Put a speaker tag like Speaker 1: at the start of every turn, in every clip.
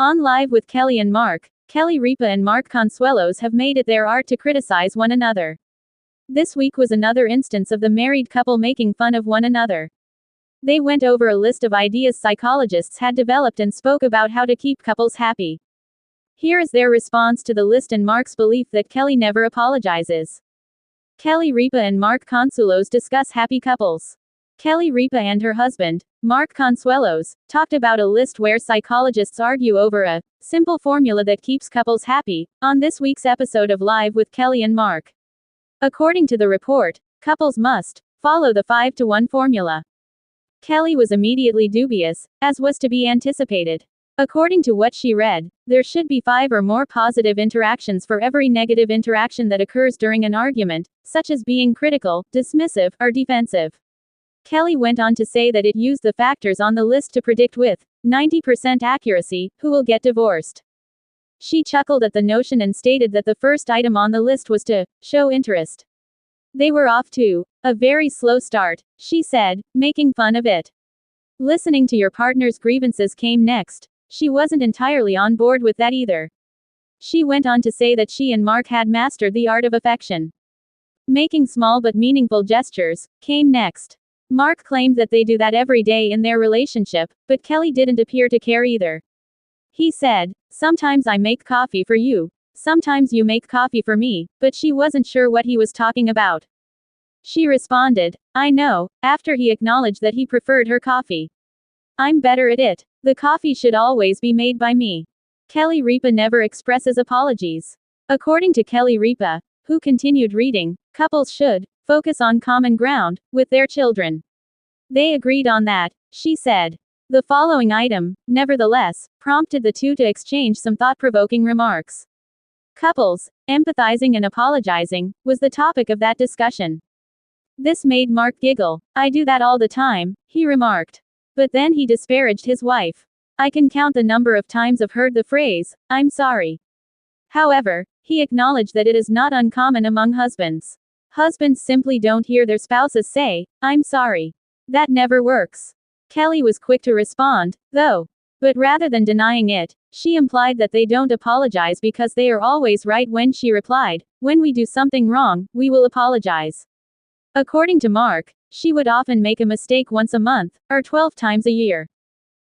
Speaker 1: On Live with Kelly and Mark, Kelly Ripa and Mark Consuelos have made it their art to criticize one another. This week was another instance of the married couple making fun of one another. They went over a list of ideas psychologists had developed and spoke about how to keep couples happy. Here is their response to the list and Mark's belief that Kelly never apologizes. Kelly Ripa and Mark Consuelos discuss happy couples. Kelly Ripa and her husband, Mark Consuelos, talked about a list where psychologists argue over a simple formula that keeps couples happy, on this week's episode of Live with Kelly and Mark. According to the report, couples must follow the 5-to-1 formula. Kelly was immediately dubious, as was to be anticipated. According to what she read, there should be 5 or more positive interactions for every negative interaction that occurs during an argument, such as being critical, dismissive, or defensive. Kelly went on to say that it used the factors on the list to predict with 90% accuracy who will get divorced. She chuckled at the notion and stated that the first item on the list was to show interest. They were off to a very slow start, she said, making fun of it. Listening to your partner's grievances came next. She wasn't entirely on board with that either. She went on to say that she and Mark had mastered the art of affection. Making small but meaningful gestures came next. Mark claimed that they do that every day in their relationship, but Kelly didn't appear to care either. He said, "Sometimes I make coffee for you. Sometimes you make coffee for me," but she wasn't sure what he was talking about. She responded, "I know," after he acknowledged that he preferred her coffee. "I'm better at it. The coffee should always be made by me." Kelly Ripa never expresses apologies. According to Kelly Ripa, who continued reading, couples should focus on common ground with their children. They agreed on that, she said. The following item, nevertheless, prompted the two to exchange some thought-provoking remarks. Couples, empathizing and apologizing, was the topic of that discussion. This made Mark giggle. "I do that all the time," he remarked. But then he disparaged his wife. "I can count the number of times I've heard the phrase, 'I'm sorry.'" However, he acknowledged that it is not uncommon among husbands. Husbands simply don't hear their spouses say, "I'm sorry." That never works. Kelly was quick to respond, though. But rather than denying it, she implied that they don't apologize because they are always right when she replied, "When we do something wrong, we will apologize." According to Mark, she would often make a mistake once a month, or 12 times a year.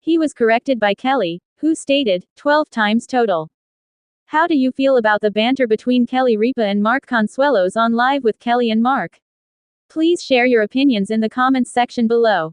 Speaker 1: He was corrected by Kelly, who stated, 12 times total. How do you feel about the banter between Kelly Ripa and Mark Consuelos on Live with Kelly and Mark? Please share your opinions in the comments section below.